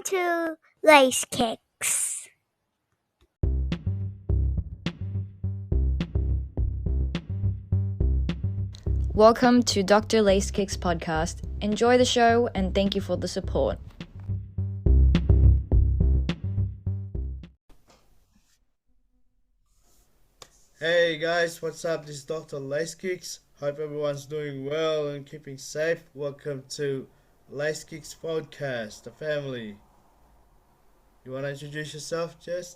Dr Lacekickz. Welcome to Dr Lacekickz podcast. Enjoy the show and thank you for the support. Hey guys, what's up? This is Dr Lacekickz. Hope everyone's doing well and keeping safe. Welcome to Lacekickz podcast, the family. You wanna introduce yourself, Jess?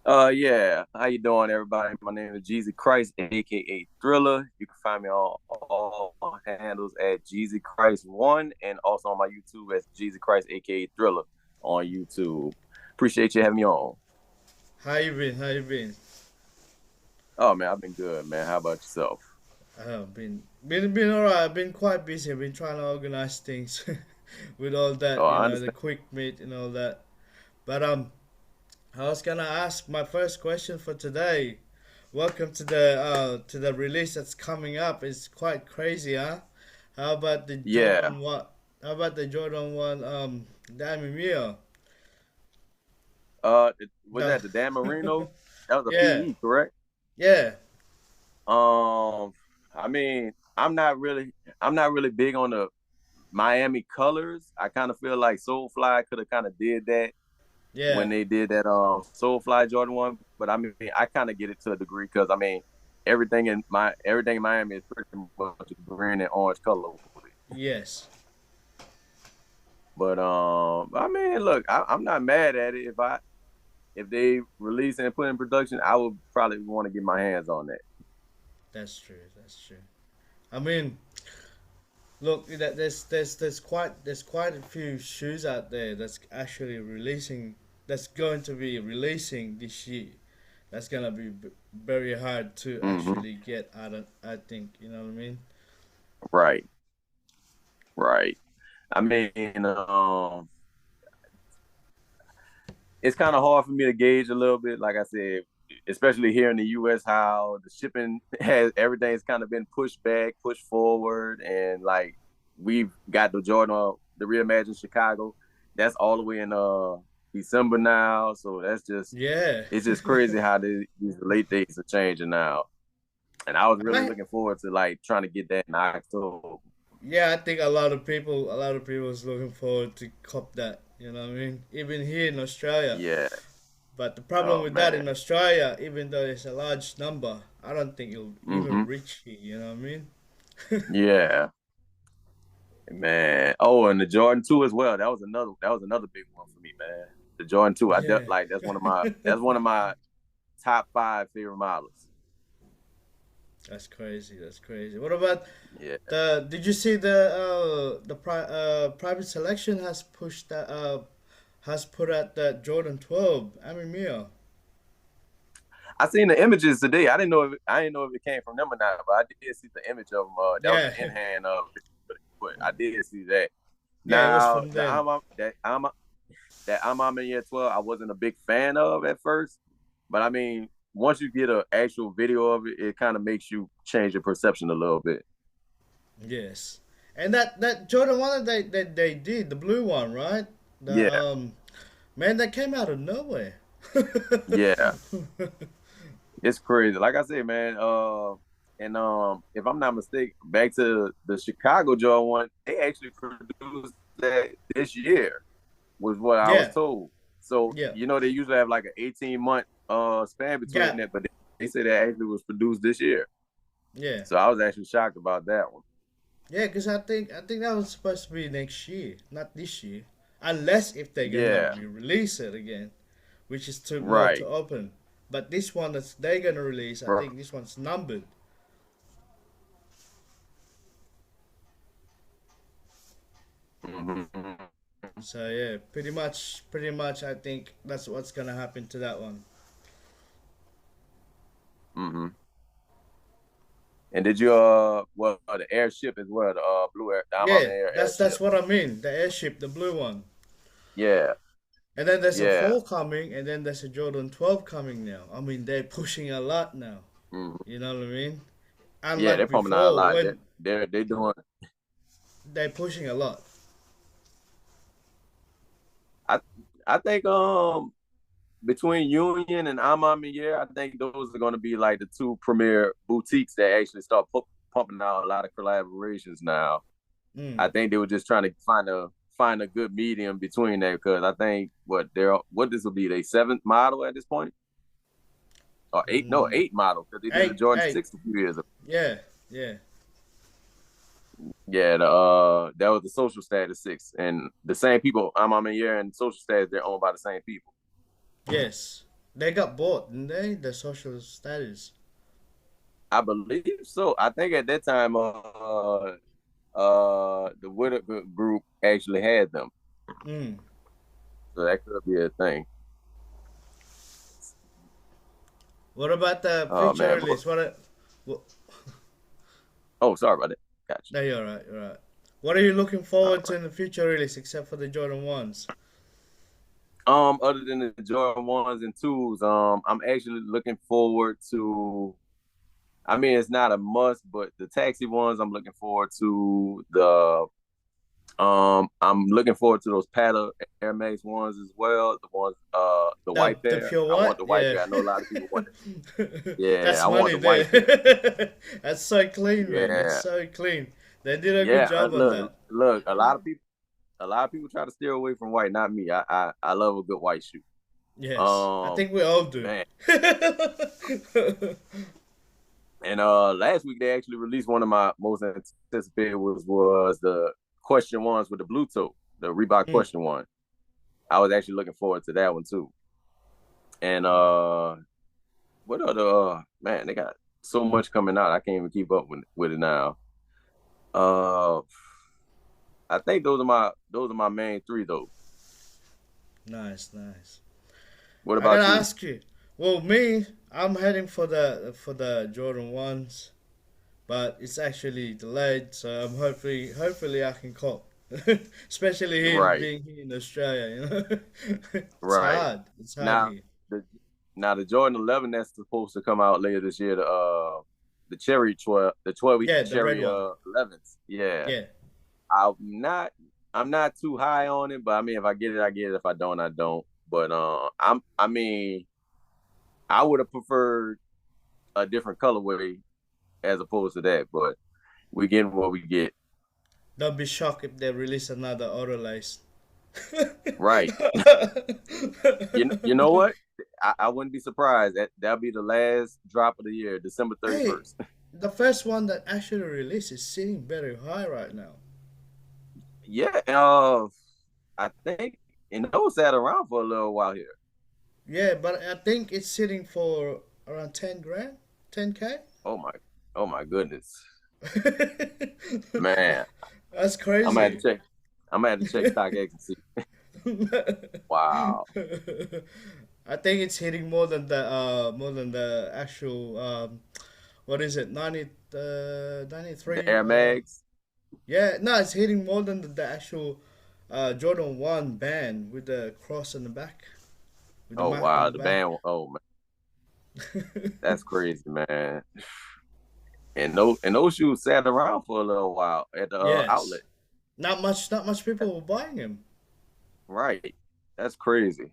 Yeah. How you doing, everybody? My name is Jeezy Christ, aka Thriller. You can find me on all my handles at Jeezy Christ One, and also on my YouTube as Jeezy Christ, aka Thriller, on YouTube. Appreciate you having me on. How you been? Oh man, I've been good, man. How about yourself? Been alright. I've been quite busy. I've been trying to organize things with all that, Oh, I the understand. quick meet and all that. But I was gonna ask my first question for today. Welcome to the release that's coming up. It's quite crazy, huh? How about the Yeah. Jordan one? How about the Jordan one? Diamond Mia. Was The that the Dan Marino? That was a yeah, PE, correct? yeah, Um, I mean, I'm not really big on the Miami colors. I kind of feel like Soulfly could have kind of did that when yeah, they did that Soulfly Jordan one. But I mean, I kind of get it to a degree because I mean, everything in Miami is pretty much green and orange color. yes. But I mean, look, I'm not mad at it. If they release and put in production, I would probably want to get my hands on that. That's true. That's true. I mean, look, there's quite a few shoes out there that's actually releasing. That's going to be releasing this year. That's gonna be very hard to Hmm. actually get out of. I think you know what I mean. Right, right. I mean, it's kind of hard for me to gauge a little bit. Like I said, especially here in the U.S., how the shipping has everything's kind of been pushed back, pushed forward, and like we've got the Jordan, the reimagined Chicago. That's all the way in December now. So Yeah. it's just crazy how these late dates are changing now. And I was really I looking forward to like trying to get that in October. Yeah, I think a lot of people is looking forward to cop that. You know what I mean? Even here in Australia. Yeah. But the problem Oh with that man. in Australia, even though it's a large number, I don't think it'll even Hmm. reach here. You know what I mean? Yeah. Man. Oh, and the Jordan 2 as well. That was another big one for me, man. The Jordan 2. Yeah. Like that's one of my top five favorite models. That's crazy. That's crazy. What about Yeah. the? Did you see the private selection has pushed that has put out that Jordan 12 Amir. I seen the images today. I didn't know if it came from them or not, but I did see the image of them. That was Yeah, an in hand but I did see that. yeah, it was Now from the them. I'm in year 12, I wasn't a big fan of at first. But I mean, once you get an actual video of it, it kind of makes you change your perception a little bit. Yes, and that Jordan one that they did the blue one, right? The Yeah, man that came out of nowhere. yeah. It's crazy. Like I said, man, and if I'm not mistaken, back to the Chicago Jordan one, they actually produced that this year, was what I was Yeah, told. So, yeah, they usually have like an 18-month span between gap. that, but they said that actually was produced this year. Yeah, So I was actually shocked about that one. yeah, because I think that was supposed to be next year, not this year, unless if they're gonna Yeah, re-release it again, which is too more to right. open. But this one that they're gonna release, I Right. think this one's numbered. Hmm. So yeah, pretty much, I think that's what's gonna happen to that one. Hmm. And did you the airship as well, the blue air, the I'm on the Yeah, air that's airship. what I mean. The airship, the blue one. Yeah, And then there's a yeah. 4 coming, and then there's a Jordan 12 coming now. I mean, they're pushing a lot now. Hmm. You know what I mean? Yeah, they're Unlike pumping out a before, lot. when They're doing. they're pushing a lot. I I think between Union and Amamier, I think those are going to be like the two premier boutiques that actually start pumping out a lot of collaborations now. I Mm. think they were just trying to find a good medium between that because I think what this will be their seventh model at this point or eight no Mm. eight model because they did the Eight, Jordan eight. 6 a few years ago. Yeah, yeah. Yeah, that was the social status 6 and the same people Amamier and social status they're owned by the same people. Yes. They got bought, didn't they? The social status. I believe so. I think at that time the Witter group actually had them. Mm. So that could be a thing. What about the Oh future man. release? What Oh, sorry about that. Gotcha. no, you're right, you're right. What are you looking All forward to right. in the future release except for the Jordan 1s? Other than the Jordan 1s and 2s, I'm actually looking forward to I mean it's not a must, but the taxi ones I'm looking forward to I'm looking forward to those Pata Air Max ones as well. The ones the white The pair. pure I want white? the white Yeah. pair. I know a lot of people want it. Yeah, That's I want money the white pair. there. That's so clean, man. That's Yeah. so clean. They did a good Yeah. job on Look, that. look, a lot of people try to steer away from white, not me. I love a good white shoe. Yes. I think we all do. Man. And last week they actually released one of my most anticipated was the question ones with the blue toe, the Reebok Mm. question one. I was actually looking forward to that one too. And what other man, they got so much coming out. I can't even keep up with it now. Uh I think those are my main three though. Nice, nice. What I gotta about you? ask you. Well, me, I'm heading for the Jordan 1s, but it's actually delayed, so I'm hopefully I can cop. Especially here Right, being here in Australia, you know. It's right. hard. It's hard Now here. the now the Jordan 11 that's supposed to come out later this year, the cherry 12, the 12 Yeah, the red cherry one. 11s. Yeah. Yeah. I'm not I'm not too high on it, but I mean if I get it, I get it. If I don't, I don't. But I mean I would have preferred a different colorway as opposed to that, but we get what we get. Don't be shocked if they release another auto lace. Right. You know what? I wouldn't be surprised. That'll be the last drop of the year, December Hey, 31st. the first one that actually released is sitting very high right now. Yeah, I think and those sat around for a little while here. Yeah, but I think it's sitting for around 10 grand, 10K. Oh my, oh my goodness, man! That's I'm gonna have crazy. to check. I'm gonna have to check StockX and see. Wow, I think it's hitting more than the actual what is it 93 the Air Max. yeah, no, it's hitting more than the actual Jordan 1 band with the cross on the back with the Oh mark on wow, the the back. band. Oh man, that's crazy, man. And those shoes sat around for a little while at the outlet. Yes. Not much people were buying him. Right, that's crazy.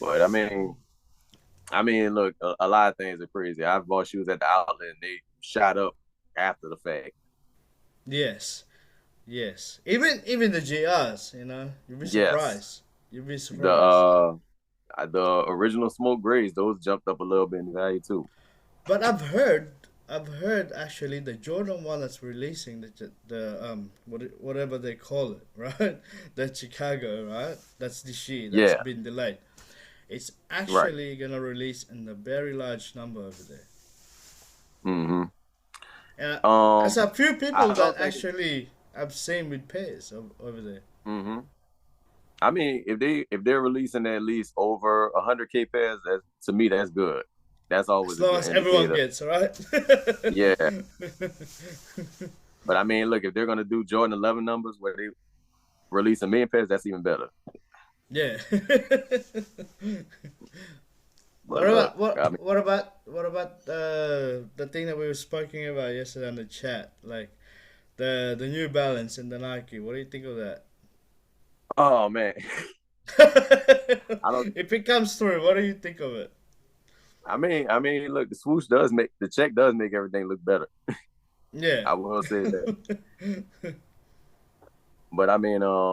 But look, a lot of things are crazy. I've bought shoes at the outlet and they shot up after the fact. Yes. Yes. Even the GRs, you know, you'd be Yes, surprised. You'd be the surprised. the original smoke grays, those jumped up a little bit in value too. But I've heard actually the Jordan 1 that's releasing whatever they call it, right? The Chicago, right? That's this year. That's Yeah, been delayed. It's right. actually gonna release in a very large number over there. hmm And Um, there's a few people I that don't think. actually I've seen with pairs over there. hmm I mean, if they're releasing at least over 100K pairs, that to me that's good. That's As always a long good as everyone indicator. gets, right? Yeah, but I mean, look, if they're gonna do Jordan 11 numbers where they release a million pairs, that's even better. Yeah. But look, I mean, What about the thing that we were speaking about yesterday on the chat, like the New Balance and the Nike? What do you think of that? oh man, I don't. If it comes through, what do you think of it? Look, the swoosh does make the check does make everything look better. Yeah. I will say that. But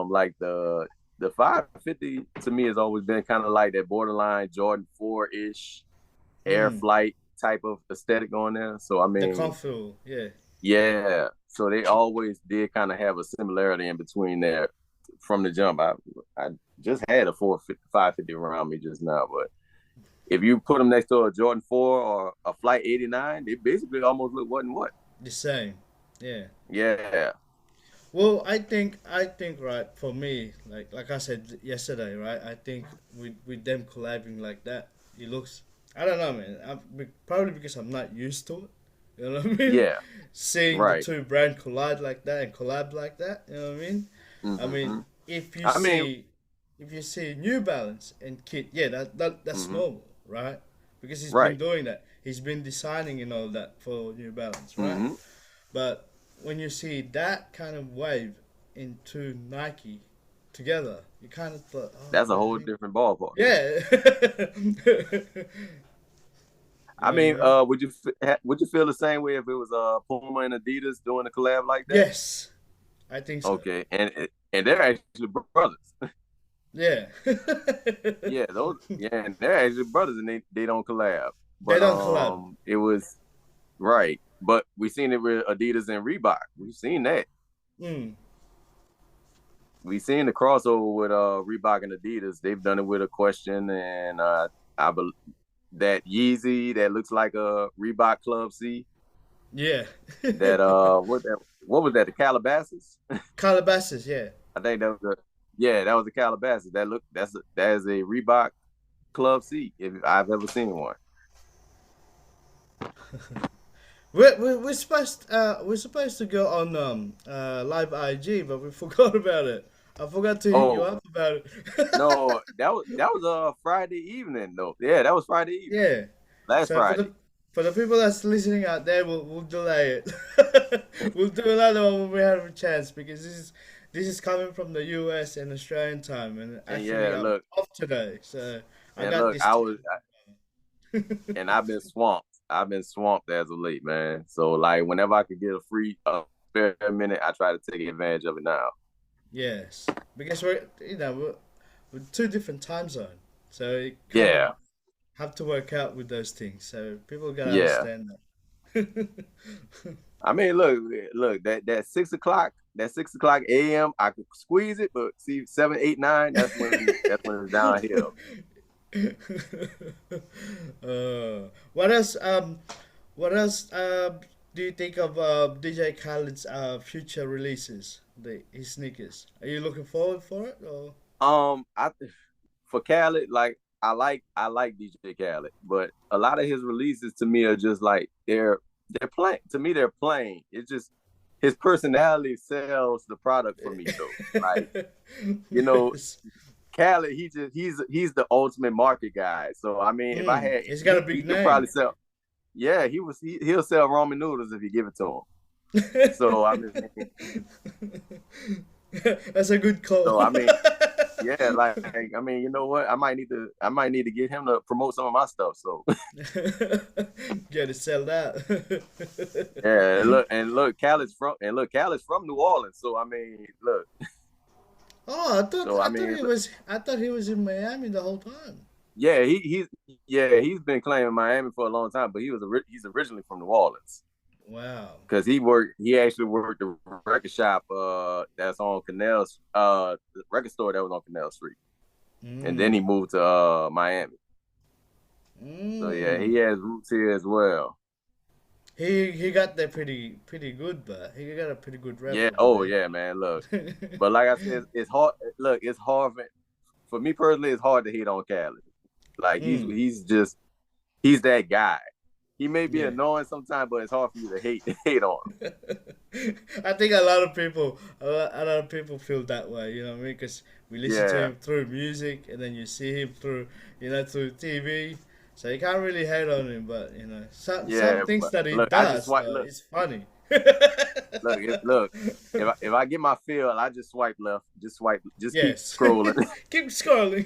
like the 550 to me has always been kind of like that borderline Jordan 4 ish air Mm, flight type of aesthetic on there. So the comfortable, yeah. yeah. So they always did kind of have a similarity in between there from the jump. I just had a 550 around me just now, but if you put them next to a Jordan 4 or a Flight 89, they basically almost look what and what. The same, yeah. Yeah. Well, I think right for me, like I said yesterday, right? I think with them collabing like that, it looks. I don't know, man. Probably because I'm not used to it. You know what I mean? Yeah. Seeing the Right. two brand collide like that and collab like that. You know what I mean? I mean, hmm if you I mean, see if you see New Balance and Kit, yeah, that's hmm normal, right? Because he's been right. doing that. He's been designing and all that for New Balance, right? hmm But when you see that kind of wave into Nike together, you kind of thought, oh, That's a whole really? different ballpark. Yeah. Yeah, you know? would you feel the same way if it was Puma and Adidas doing a collab like that? Yes, I think so. Okay, and they're actually brothers. Yeah. And they're actually brothers, and they don't collab. They But don't collab. it was right. But we seen it with Adidas and Reebok. We've seen that. Mm. We seen the crossover with Reebok and Adidas. They've done it with a question, and I bel that Yeezy that looks like a Reebok Club C. Yeah. That what was that? The Calabasas? Calabasas, yeah. I think that was the Calabasas. That is a Reebok Club C if I've ever seen one. We're supposed to go on live IG, but we forgot about it. I forgot to hit you Oh up about it. no, that was a Friday evening though. Yeah, that was Friday evening. Yeah. Last So Friday. for the people that's listening out there, we'll delay it. We'll do another one when we have a chance because this is coming from the US and Australian time, and And actually yeah, I'm look, off today, so I and got look, this time. and I've been swamped. I've been swamped as of late, man. So like whenever I could get a free spare minute, I try to take advantage of it now. Yes, because we're two different time zone, so you kind of Yeah, have to work out with those things. So people gotta yeah. understand that. I mean, look, that 6 o'clock a.m. I could squeeze it, but see, 7, 8, 9, that's when it's downhill. What else? What else? Do you think of DJ Khaled's future releases? His sneakers. Are you looking forward for it or? I for Khaled, like I like DJ Khaled, but a lot of his releases to me are just like they're plain. To me, they're plain. It's just his personality sells the product for me though. Like you know, Yes. Khaled, he's the ultimate market guy. So I mean, if I had He's got a he big could probably name. sell. Yeah, he'll sell ramen noodles if you give it to him. So I mean, That's a good call. so I mean, yeah, like I mean, you know what? I might need to get him to promote some of my stuff. So Get it sell that. yeah, Khaled's from New Orleans. So I mean, look, Oh, I thought so I I thought mean, he was I thought he was in Miami the whole time. yeah, he's been claiming Miami for a long time, but he's originally from New Orleans Wow. because he actually worked the record shop that's on the record store that was on Canal Street, and then he Mm. moved to Miami. So yeah, he Mm. has roots here as well. He got there pretty good, but he got a pretty good rep Yeah. over Oh there. yeah, man. Look, but like I said, it's hard. Look, it's hard for me personally. It's hard to hate on Khaled. Like Mm. he's that guy. He may be Yeah. annoying sometimes, but it's hard for you to hate on him. I think a lot of people feel that way, you know what I mean? Because we listen to Yeah, him through music, and then you see him through TV. So you can't really hate on him, but some yeah. things But that he look, I just does, swipe. Look, it's funny. Look. If I get my fill, I just swipe left. Just swipe. Just keep Yes. scrolling. Keep scrolling.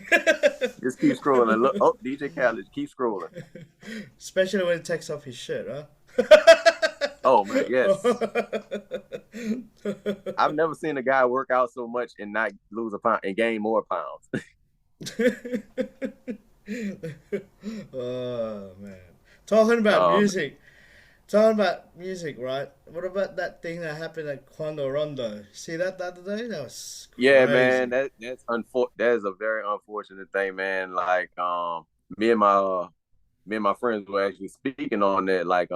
Just keep scrolling. Look, oh, DJ Khaled, keep scrolling. Especially when he takes off his shirt, huh? Oh man, yes. I've never seen a guy work out so much and not lose a pound and gain more pounds. Oh man. Talking about Um, music. Talking about music, right? What about that thing that happened at Quando Rondo? See that the other day? That was yeah, man, crazy. that is a very unfortunate thing, man. Like, me and my me and my friends were actually speaking on that. Like,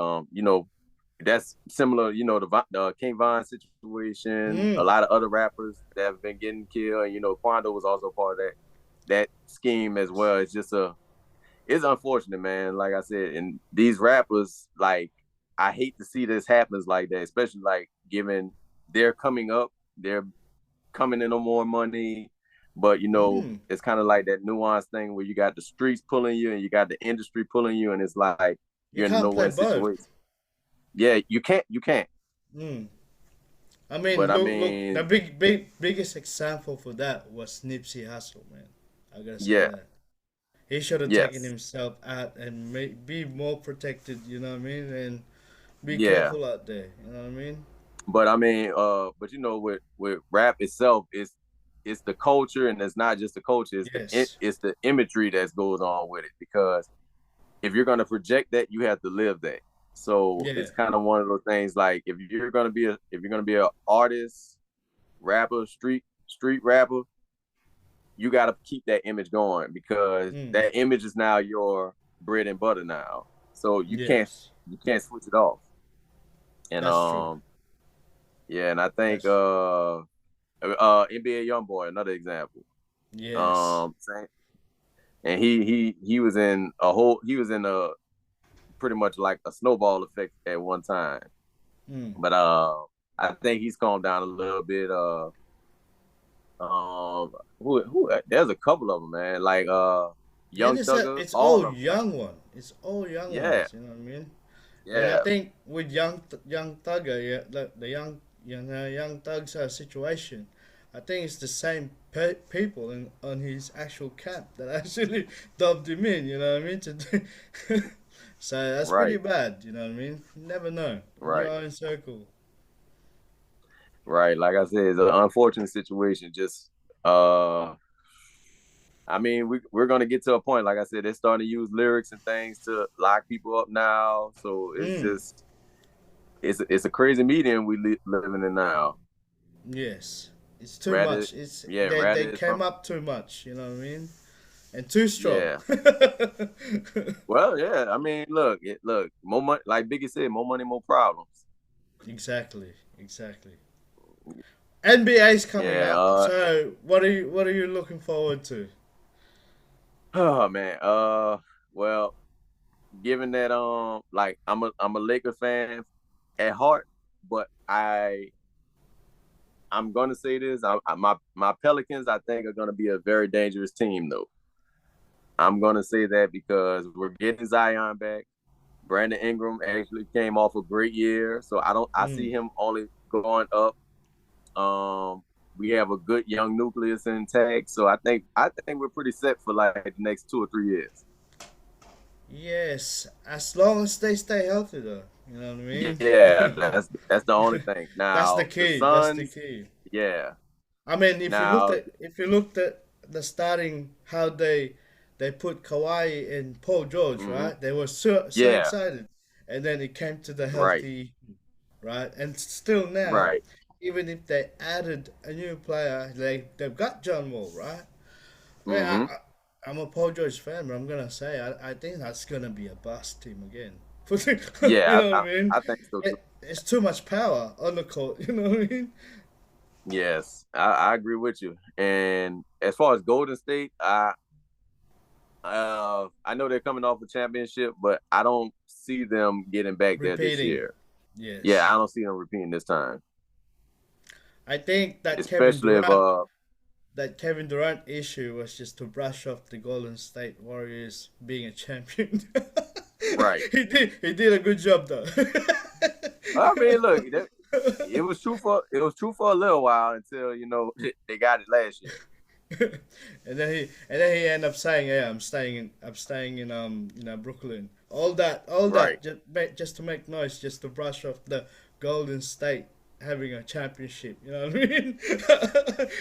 that's similar. The King Von situation. A Mm. lot of other rappers that have been getting killed, and Quando was also part of that scheme as well. It's unfortunate, man. Like I said, and these rappers, like, I hate to see this happens like that, especially like given they're coming up, they're coming in on more money, but Mm. it's kind of like that nuance thing where you got the streets pulling you and you got the industry pulling you, and it's like You you're in a can't play no-win both. situation. Yeah, you can't. Mm. But I Look. The mean, biggest example for that was Nipsey Hussle, man. I gotta say yeah, that. He should have taken yes, himself out and be more protected. You know what I mean? And be yeah. careful out there. You know what I mean? But I mean, but with rap itself, it's the culture, and it's not just the culture. Yes. It's the imagery that goes on with it. Because if you're gonna project that, you have to live that. So Yeah. it's kind of one of those things. Like if you're gonna be an artist, rapper, street rapper, you got to keep that image going because Mm. that image is now your bread and butter now. So Yes. you can't switch it off. And That's true. yeah, and I think That's NBA YoungBoy, another example. yes. Same, and he was in a pretty much like a snowball effect at one time. Mm. But I think he's calmed down a little bit. Who there's a couple of them, man. Like And Young Thugger, it's all all of them now. young one. It's all young Yeah, ones. You know what I mean? And I yeah, think with young Thugger, yeah, the young Thug's situation, I think it's the same people on his actual camp that actually dubbed him in. You know what I mean? So that's pretty right, bad. You know what I mean? Never know. In your right, own circle. right. Like I said, it's an unfortunate situation. Just I mean, we're gonna get to a point. Like I said, they're starting to use lyrics and things to lock people up now. So it's Mm. just it's a crazy medium living in now. Yes. It's too Rather, much. It's yeah, they rather it's came from up too much. You know what I mean? And too strong. yeah. Well, yeah. I mean, look, more money. Like Biggie said, more money, more problems. Exactly. Exactly. NBA's coming Yeah. up. So what are you looking forward to? Oh man. Well, given that like I'm a Laker fan at heart, but I'm gonna say this. My Pelicans, I think, are gonna be a very dangerous team, though. I'm gonna say that because we're getting Zion back. Brandon Ingram actually came off a great year, so I see Mm. him only going up. We have a good young nucleus intact, so I think we're pretty set for like the next 2 or 3 years. Yes, as long as they stay healthy though. You know what I mean? Yeah, that's the only thing. That's the Now the key. That's the Suns, key. yeah. I mean, Now, if you looked at the starting how they put Kawhi and Paul George, hmm right? They were so yeah, excited, and then it came to the right, healthy, right? And still now, right. even if they added a new player, they've got John Wall, right? I mean, hmm I'm a Paul George fan, but I'm gonna say I think that's gonna be a bust team again. You Yeah, know what I mean? I think so too. It's too much power on the court. You know what I mean? Yes, I agree with you. And as far as Golden State, I know they're coming off a championship, but I don't see them getting back there this Repeating. year. Yeah, Yes. I don't see them repeating this time, I think especially if That Kevin Durant issue was just to brush off the Golden State Warriors being a champion. right. He did a good job though. I mean, look, it was true for a little while until they got it last year. And then he ended up saying, "Yeah, I'm staying in Brooklyn." All that Right, just to make noise, just to brush off the Golden State having a championship. You know what I mean? He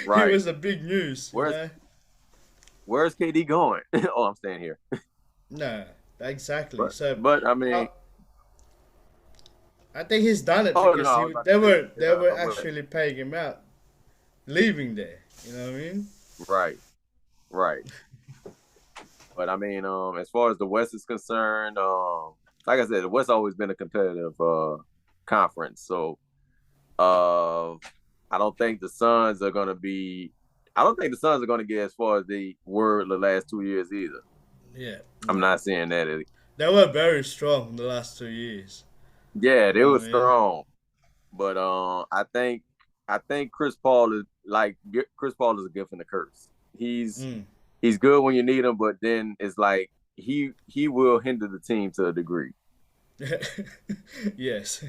right. was the big news. You Where's know? Where's KD going? Oh, I'm staying here. No, exactly. But So, but I mean, uh, I think he's done it oh no, because I was about they to say, were they were I'm with actually paying him out, leaving there. You know what I mean? right, right. But I mean, as far as the West is concerned, like I said, the West always been a competitive conference. So uh, I don't think the Suns are gonna be. I don't think the Suns are gonna get as far as they were the last 2 years either. Yeah. I'm No. not saying that. They were very strong in the last 2 years. Yeah, You they know were what I mean? strong, but I think Chris Paul is like Chris Paul is a gift and a curse. He's Mm. he's good when you need him, but then it's like he will hinder the team to a degree. Yes.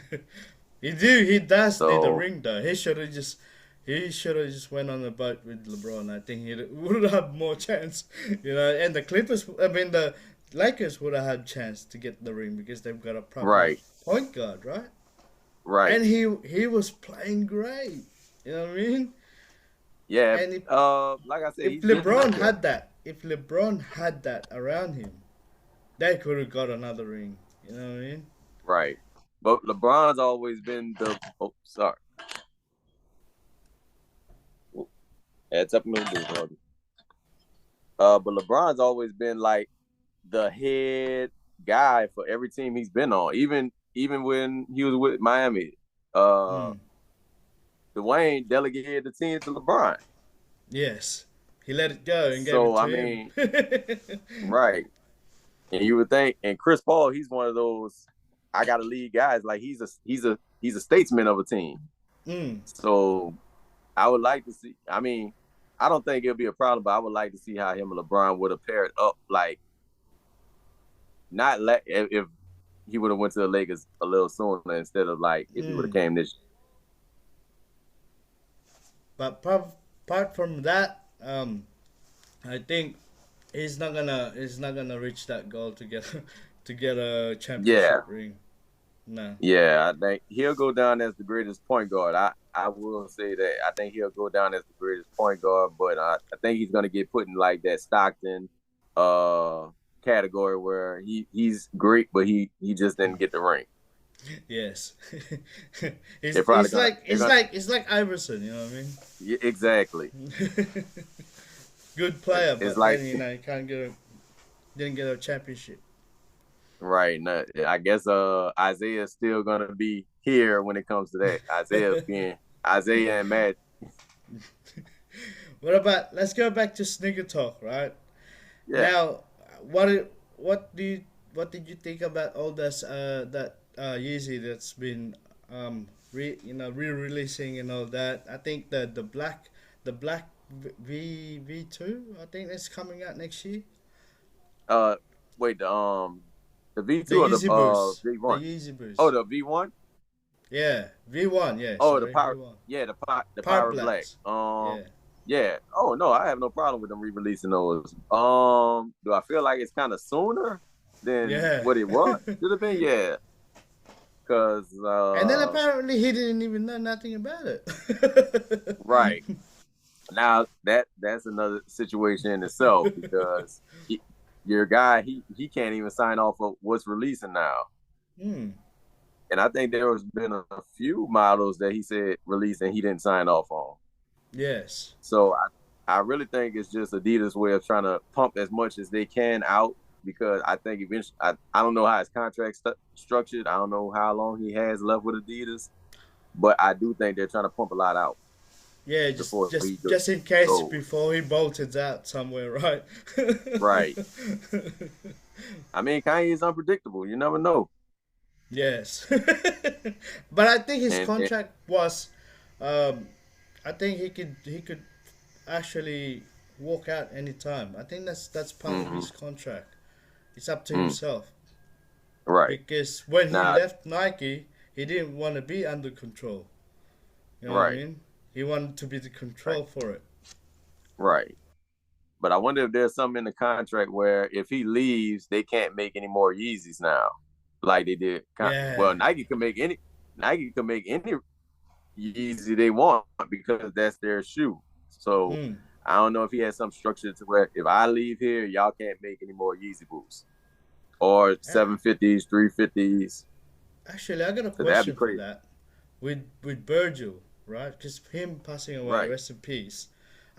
He does need a So ring though. He should have just went on the boat with LeBron. I think he would have more chance. And the Clippers, I mean the Lakers would have had chance to get the ring because they've got a proper right, point guard, right? right, And he was playing great. You know what I mean? yeah. And Like I said, if he's getting LeBron better. had that, if LeBron had that around him, they could have got another ring. You know what I mean? Right, but LeBron's always been the. Oh, sorry. It's up in the but LeBron's always been like the head guy for every team he's been on. Even when he was with Miami, uh, Mm. Dwayne delegated the team to LeBron. Yes. He let it go and gave it So to I him. mean, right. And you would think, and Chris Paul, he's one of those I gotta lead guys. Like he's a statesman of a team. Mm. So I would like to see. I mean, I don't think it'll be a problem, but I would like to see how him and LeBron would have paired up. Like, not if he would have went to the Lakers a little sooner instead of like if he would have Mm. came this. But apart from that, I think he's not gonna reach that goal to get to get a Yeah, championship ring. No. yeah. I think he'll go down as the greatest point guard. I will say that. I think he'll go down as the greatest point guard, but I think he's gonna get put in like that Stockton category where he's great, but he just didn't get the ring. Yes. he's, They're probably he's gonna like they're it's gonna like it's like Iverson. You know what I yeah, exactly. mean? Good player, It's but like then he can't didn't get a championship. right. No, I guess Isaiah's still gonna be here when it comes to that. Isaiah and Matt. What about? Let's go back to sneaker talk, right? Yeah. Now, what did you think about all this that Yeezy that's been re-releasing and all that? I think the black V2, I think that's coming out next year. Uh, Wait, the V The two or the Yeezy Boost, V the one? Yeezy Oh, Boost. the V1. Yeah, V1. Yeah, Oh, the sorry, power. V1. Yeah, the Power power black. blacks. Yeah. Yeah. Oh no, I have no problem with them re-releasing those. Do I feel like it's kind of sooner than Yeah. what it was? Should have been, yeah. Cause And then apparently he didn't even know nothing about it. right now that's another situation in itself because your guy he can't even sign off of what's releasing now. Hmm. And I think there has been a few models that he said released and he didn't sign off on. Yes. So I really think it's just Adidas' way of trying to pump as much as they can out because I think eventually I don't know how his contract structured. I don't know how long he has left with Adidas, but I do think they're trying to pump a lot out Yeah, just before he just just in case goes. before he bolted out somewhere, right? Right. I mean, Kanye is unpredictable. You never know. Yes. But I think his And contract was um I think he could actually walk out anytime. I think that's part of mhm, his contract. It's up to mm, himself right because when he now, left Nike, he didn't want to be under control. You know what I Right. mean? He wanted to be the Right. control for it. Right. But I wonder if there's something in the contract where if he leaves, they can't make any more Yeezys now, like they did. Yeah. Well, Nike can make any Yeezy they want because that's their shoe. So Hmm. I don't know if he has some structure to where if I leave here, y'all can't make any more Yeezy boots or Yeah. 750s, 350s. Actually, I got a So that'd be question for crazy. that. With Virgil, right? Because him passing away, Right. rest in peace.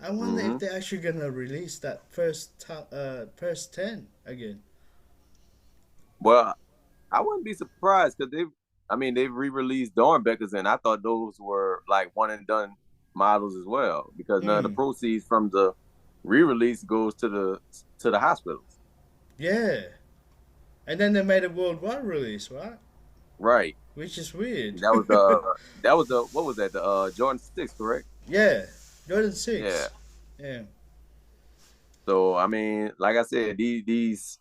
I wonder if hmm they're actually gonna release that first 10 again. Well, I wouldn't be surprised because they've re-released Dornbeckers, and I thought those were like one and done models as well because none of the Hmm. proceeds from the re-release goes to the hospitals. Yeah. And then they made a worldwide release, right? Right. Which is weird. That was the what was that? The Jordan 6, correct? Yeah. Jordan Yeah. 6. Yeah. So I mean, like I said, these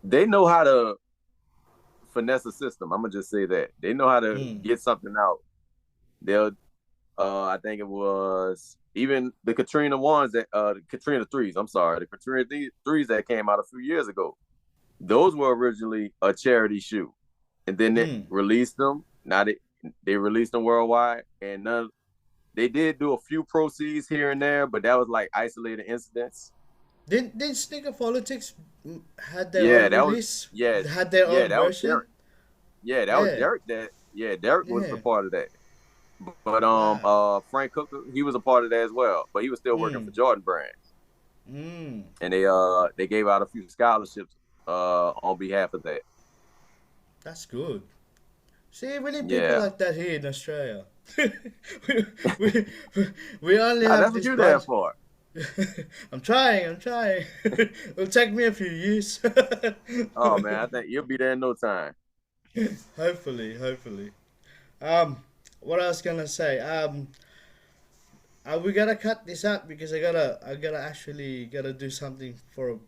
they know how to finesse a system. I'm gonna just say that they know how to Hmm. get something out. They'll I think it was even the Katrina ones that the Katrina threes. I'm sorry, the Katrina threes that came out a few years ago. Those were originally a charity shoe, and then they Hmm. released them. Now they released them worldwide, and they did do a few proceeds here and there, but that was like isolated incidents. Didn't Sneaker Politics had their Yeah, own that was release? yeah, Had their yeah, own that was version? Derek. Yeah, that was Yeah. Derek. Derek was a Yeah. part of that. But Wow. Frank Cook, he was a part of that as well. But he was still working Hmm. for Jordan Brand, Hmm. and they gave out a few scholarships on behalf of that. That's good. See, we need people Yeah, like that here in Australia. we, we, we only nah, have that's what this you're there bunch. for. I'm trying. I'm trying. It'll take me a few years. Oh man, I think you'll be there in no time. Hopefully, hopefully. Um, what I was gonna say. We gotta cut this out because I gotta actually gotta do something for,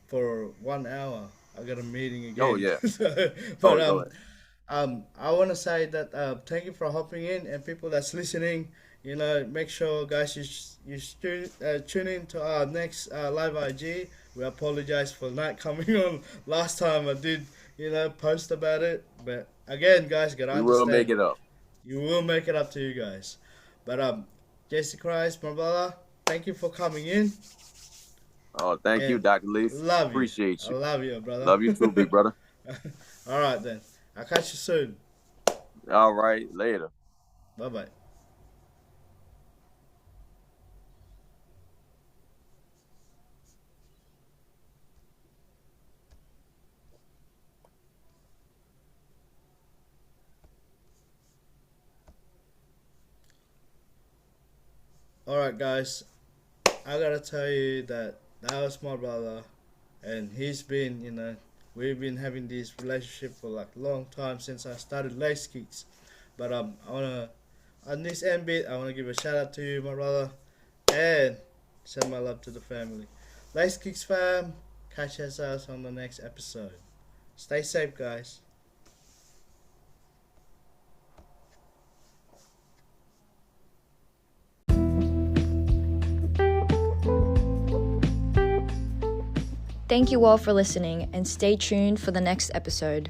for 1 hour. I got a meeting Oh again. yeah. So, but Oh, go ahead. I want to say that thank you for hopping in, and people that's listening. Make sure, guys, tune in to our next live IG. We apologize for not coming on last time. I did post about it, but again, guys, gotta We will make understand. it up. You will make it up to you guys. But Jesse Christ, my brother, thank you for coming in, Oh, thank you, and Dr. Lees. love you. Appreciate I you. love you, brother. Love you too, big brother. All right then. I'll catch you soon. All right, later. Bye bye. All right, guys. I gotta tell you that was my brother, and we've been having this relationship for like a long time since I started Lacekickz. But I wanna on this end bit, I wanna give a shout out to you, my brother, and send my love to the family. Lacekickz fam, catch us out on the next episode. Stay safe, guys. Thank you all for listening and stay tuned for the next episode.